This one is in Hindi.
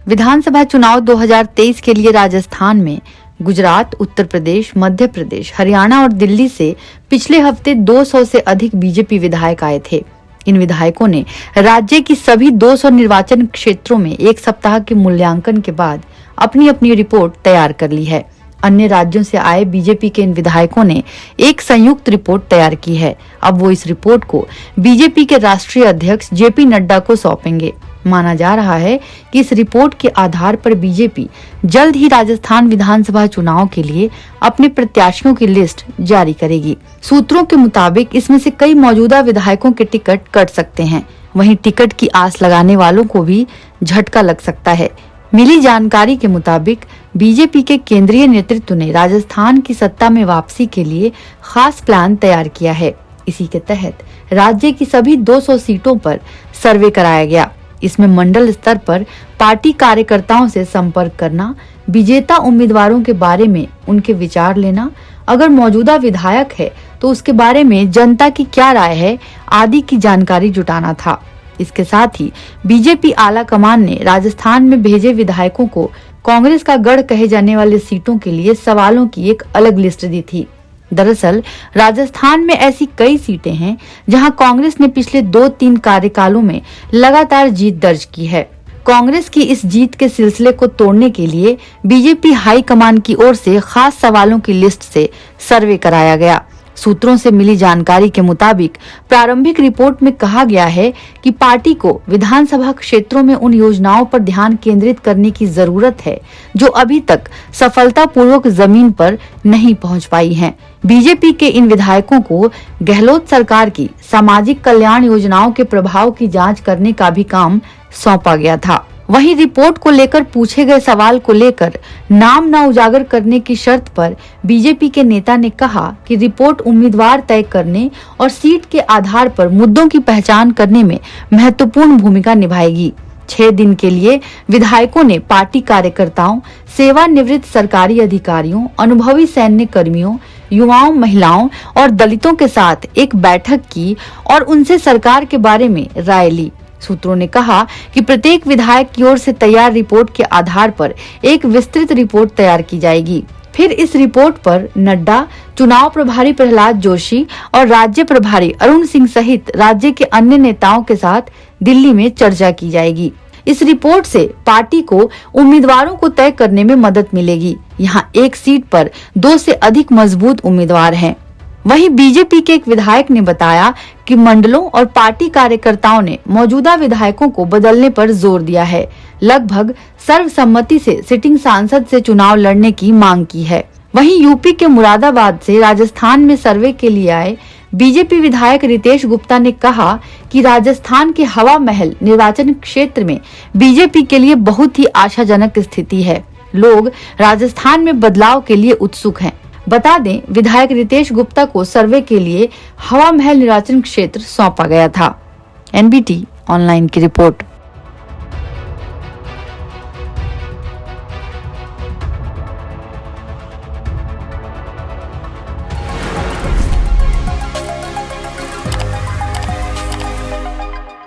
विधानसभा चुनाव 2023 के लिए राजस्थान में गुजरात, उत्तर प्रदेश, मध्य प्रदेश, हरियाणा और दिल्ली से पिछले हफ्ते 200 से अधिक बीजेपी विधायक आए थे। इन विधायकों ने राज्य की सभी 200 निर्वाचन क्षेत्रों में एक सप्ताह के मूल्यांकन के बाद अपनी अपनी रिपोर्ट तैयार कर ली है। अन्य राज्यों से आए बीजेपी के इन विधायकों ने एक संयुक्त रिपोर्ट तैयार की है। अब वो इस रिपोर्ट को बीजेपी के राष्ट्रीय अध्यक्ष जेपी नड्डा को सौंपेंगे। माना जा रहा है कि इस रिपोर्ट के आधार पर बीजेपी जल्द ही राजस्थान विधानसभा चुनाव के लिए अपने प्रत्याशियों की लिस्ट जारी करेगी। सूत्रों के मुताबिक इसमें से कई मौजूदा विधायकों के टिकट कट सकते हैं। वहीं टिकट की आस लगाने वालों को भी झटका लग सकता है। मिली जानकारी के मुताबिक बीजेपी के केंद्रीय नेतृत्व ने राजस्थान की सत्ता में वापसी के लिए खास प्लान तैयार किया है। इसी के तहत राज्य की सभी 200 सीटों पर सर्वे कराया गया। इसमें मंडल स्तर पर पार्टी कार्यकर्ताओं से संपर्क करना, विजेता उम्मीदवारों के बारे में उनके विचार लेना, अगर मौजूदा विधायक है तो उसके बारे में जनता की क्या राय है आदि की जानकारी जुटाना था। इसके साथ ही बीजेपी आला कमान ने राजस्थान में भेजे विधायकों को कांग्रेस का गढ़ कहे जाने वाले सीटों के लिए सवालों की एक अलग लिस्ट दी थी। दरअसल राजस्थान में ऐसी कई सीटें हैं जहां कांग्रेस ने पिछले 2-3 कार्यकालों में लगातार जीत दर्ज की है। कांग्रेस की इस जीत के सिलसिले को तोड़ने के लिए बीजेपी हाई कमान की ओर से खास सवालों की लिस्ट से सर्वे कराया गया। सूत्रों से मिली जानकारी के मुताबिक प्रारंभिक रिपोर्ट में कहा गया है कि पार्टी को विधानसभा क्षेत्रों में उन योजनाओं पर ध्यान केंद्रित करने की जरूरत है जो अभी तक सफलतापूर्वक जमीन पर नहीं पहुंच पाई हैं। बीजेपी के इन विधायकों को गहलोत सरकार की सामाजिक कल्याण योजनाओं के प्रभाव की जांच करने का भी काम सौंपा गया था। वहीं रिपोर्ट को लेकर पूछे गए सवाल को लेकर नाम न उजागर करने की शर्त पर बीजेपी के नेता ने कहा कि रिपोर्ट उम्मीदवार तय करने और सीट के आधार पर मुद्दों की पहचान करने में महत्वपूर्ण भूमिका निभाएगी। 6 दिन के लिए विधायकों ने पार्टी कार्यकर्ताओं, सेवानिवृत्त सरकारी अधिकारियों, अनुभवी सैन्य कर्मियों, युवाओं, महिलाओं और दलितों के साथ एक बैठक की और उनसे सरकार के बारे में राय ली। सूत्रों ने कहा कि प्रत्येक विधायक की ओर से तैयार रिपोर्ट के आधार पर एक विस्तृत रिपोर्ट तैयार की जाएगी। फिर इस रिपोर्ट पर नड्डा, चुनाव प्रभारी प्रहलाद जोशी और राज्य प्रभारी अरुण सिंह सहित राज्य के अन्य नेताओं के साथ दिल्ली में चर्चा की जाएगी। इस रिपोर्ट से पार्टी को उम्मीदवारों को तय करने में मदद मिलेगी। यहाँ एक सीट पर 2 से अधिक मजबूत उम्मीदवार हैं। वहीं बीजेपी के एक विधायक ने बताया कि मंडलों और पार्टी कार्यकर्ताओं ने मौजूदा विधायकों को बदलने पर जोर दिया है। लगभग सर्वसम्मति से सिटिंग सांसद से चुनाव लड़ने की मांग की है। वहीं यूपी के मुरादाबाद से राजस्थान में सर्वे के लिए आए बीजेपी विधायक रितेश गुप्ता ने कहा कि राजस्थान के हवा महल निर्वाचन क्षेत्र में बीजेपी के लिए बहुत ही आशाजनक स्थिति है। लोग राजस्थान में बदलाव के लिए उत्सुक हैं। बता दें, विधायक रितेश गुप्ता को सर्वे के लिए हवा महल निर्वाचन क्षेत्र सौंपा गया था। एनबीटी ऑनलाइन की रिपोर्ट।